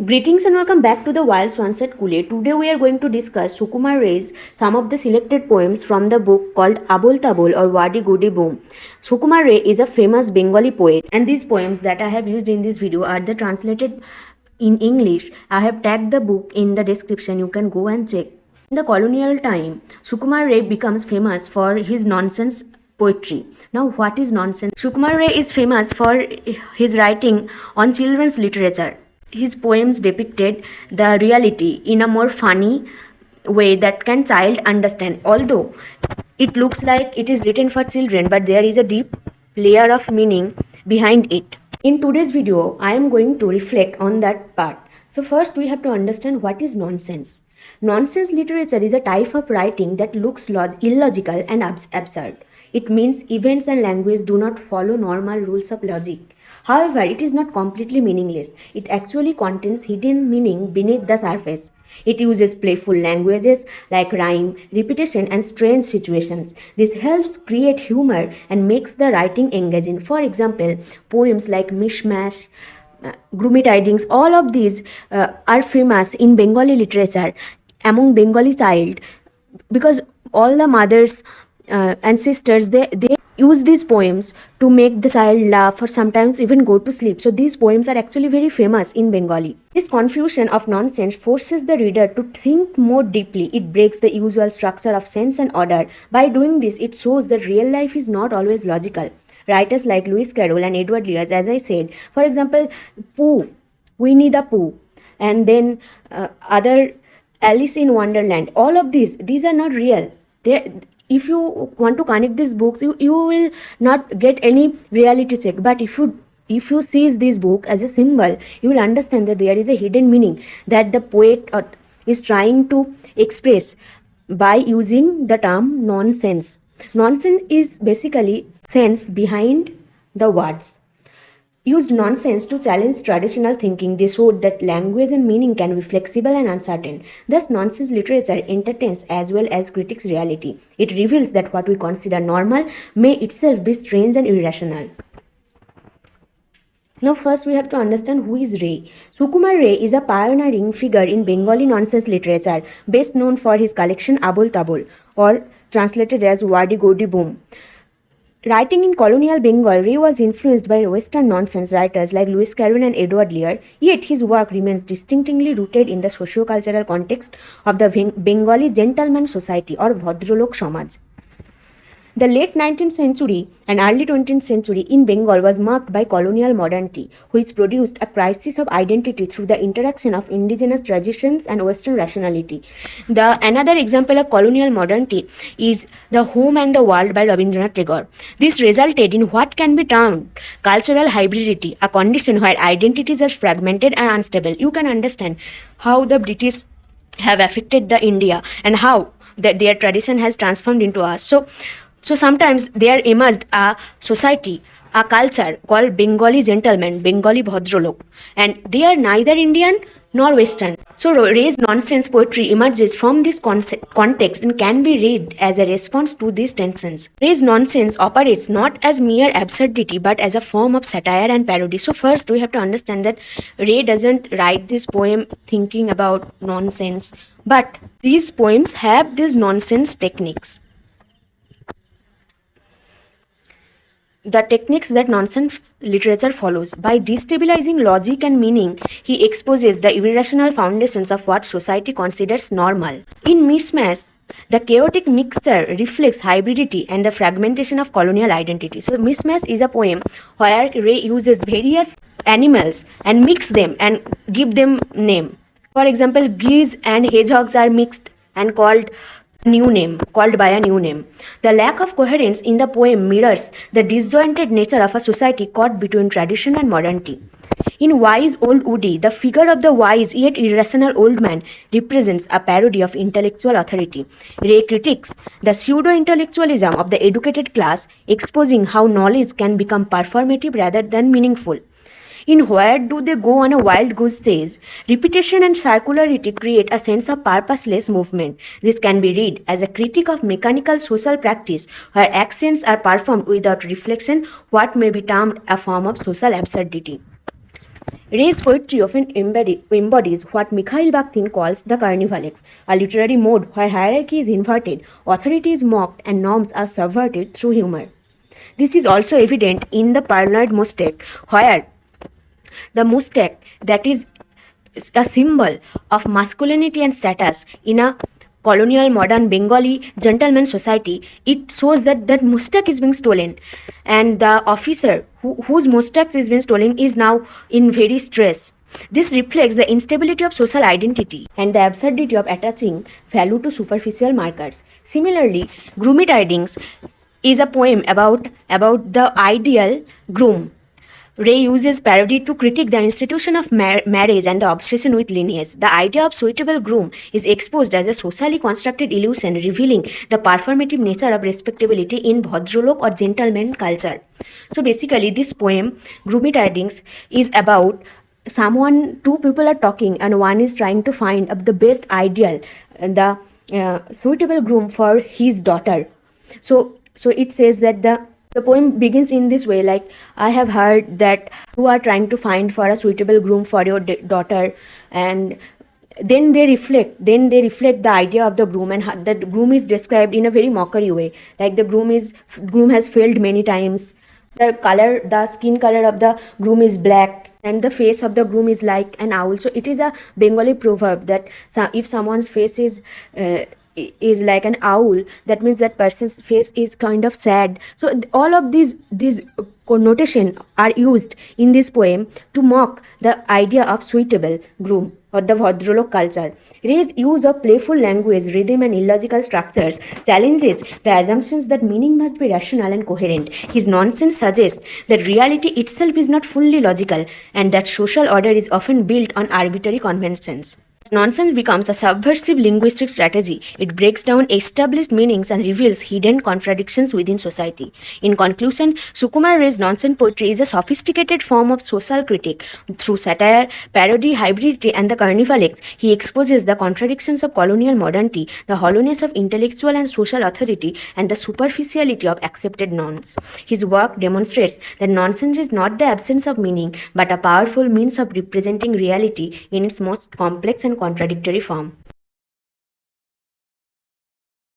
Greetings and welcome back to the Wild Swans at Coole. Today we are going to discuss Sukumar Ray's some of the selected poems from the book called Abol Tabol or Wordygurdyboom. Sukumar Ray is a famous Bengali poet, and these poems that I have used in this video are the translated in English. I have tagged the book in the description. You can go and check. In the colonial time, Sukumar Ray becomes famous for his nonsense poetry. Now, what is nonsense? Sukumar Ray is famous for his writing on children's literature. His poems depicted the reality in a more funny way that can child understand. Although it looks like it is written for children, but there is a deep layer of meaning behind it. In today's video, I am going to reflect on that part. So first we have to understand what is nonsense. Nonsense literature is a type of writing that looks illogical and absurd. It means events and language do not follow normal rules of logic. However, it is not completely meaningless. It actually contains hidden meaning beneath the surface. It uses playful languages like rhyme, repetition, and strange situations. This helps create humor and makes the writing engaging. For example, poems like Mishmash, Gloomy Tidings, all of these are famous in Bengali literature among Bengali child because all the mothers and sisters they use these poems to make the child laugh or sometimes even go to sleep. So these poems are actually very famous in Bengali. This confusion of nonsense forces the reader to think more deeply. It breaks the usual structure of sense and order. By doing this, it shows that real life is not always logical. Writers like Lewis Carroll and Edward Lear, as I said, for example, Pooh, Winnie the Pooh, and then other Alice in Wonderland, all of these are not real. If you want to connect these books, you will not get any reality check. But if you see this book as a symbol, you will understand that there is a hidden meaning that the poet is trying to express by using the term nonsense. Nonsense is basically sense behind the words. Used nonsense to challenge traditional thinking. They showed that language and meaning can be flexible and uncertain. Thus, nonsense literature entertains as well as critiques reality. It reveals that what we consider normal may itself be strange and irrational. Now first we have to understand who is Ray. Sukumar Ray is a pioneering figure in Bengali nonsense literature, best known for his collection Abol Tabol, or translated as Wordygurdyboom. Writing in colonial Bengal, Ray was influenced by Western nonsense writers like Lewis Carroll and Edward Lear, yet his work remains distinctly rooted in the socio-cultural context of the Bengali gentleman society or Bhadralok Samaj. The late 19th century and early 20th century in Bengal was marked by colonial modernity, which produced a crisis of identity through the interaction of indigenous traditions and Western rationality. Another example of colonial modernity is The Home and the World by Rabindranath Tagore. This resulted in what can be termed cultural hybridity, a condition where identities are fragmented and unstable. You can understand how the British have affected the India and how their tradition has transformed into us. So sometimes there emerged a society, a culture called Bengali gentlemen, Bengali Bhadralok, and they are neither Indian nor Western. So Ray's nonsense poetry emerges from this context and can be read as a response to these tensions. Ray's nonsense operates not as mere absurdity but as a form of satire and parody. So first we have to understand that Ray doesn't write this poem thinking about nonsense, but these poems have these nonsense techniques. The techniques that nonsense literature follows. By destabilizing logic and meaning, he exposes the irrational foundations of what society considers normal. In Mishmash, the chaotic mixture reflects hybridity and the fragmentation of colonial identity. So Mishmash is a poem where Ray uses various animals and mix them and give them name. For example, geese and hedgehogs are mixed and called by a new name. The lack of coherence in the poem mirrors the disjointed nature of a society caught between tradition and modernity. In Wise Old Woody, the figure of the wise yet irrational old man represents a parody of intellectual authority. Ray critiques the pseudo-intellectualism of the educated class, exposing how knowledge can become performative rather than meaningful. In Where Do They Go on a Wild Goose Chase, repetition and circularity create a sense of purposeless movement. This can be read as a critique of mechanical social practice where actions are performed without reflection, what may be termed a form of social absurdity. Ray's poetry often embodies what Mikhail Bakhtin calls the carnivalex, a literary mode where hierarchy is inverted, authority is mocked, and norms are subverted through humor. This is also evident in the paranoid mostek, where the mostek, that is a symbol of masculinity and status in a colonial modern Bengali gentleman society, it shows that that mustak is being stolen, and the officer whose mustak is being stolen is now in very stress. This reflects the instability of social identity and the absurdity of attaching value to superficial markers. Similarly, Groomy Tidings is a poem about the ideal groom. Ray uses parody to critique the institution of marriage and the obsession with lineage. The idea of suitable groom is exposed as a socially constructed illusion, revealing the performative nature of respectability in Bhadralok or gentleman culture. So basically, this poem, Groomy Tidings, is about two people are talking, and one is trying to find the best ideal, the suitable groom for his daughter. So it says that the poem begins in this way, like, I have heard that you are trying to find for a suitable groom for your daughter, and then they reflect the idea of the groom, and the groom is described in a very mockery way, like the groom has failed many times. The skin color of the groom is black, and the face of the groom is like an owl. So it is a Bengali proverb that if someone's face is like an owl, that means that person's face is kind of sad. So all of these connotation are used in this poem to mock the idea of suitable groom or the Bhadralok culture. Ray's use of playful language, rhythm, and illogical structures challenges the assumptions that meaning must be rational and coherent. His nonsense suggests that reality itself is not fully logical, and that social order is often built on arbitrary conventions. Nonsense becomes a subversive linguistic strategy. It breaks down established meanings and reveals hidden contradictions within society. In conclusion, Sukumar Ray's nonsense poetry is a sophisticated form of social critique. Through satire, parody, hybridity, and the carnivalex, he exposes the contradictions of colonial modernity, the hollowness of intellectual and social authority, and the superficiality of accepted norms. His work demonstrates that nonsense is not the absence of meaning, but a powerful means of representing reality in its most complex and contradictory form.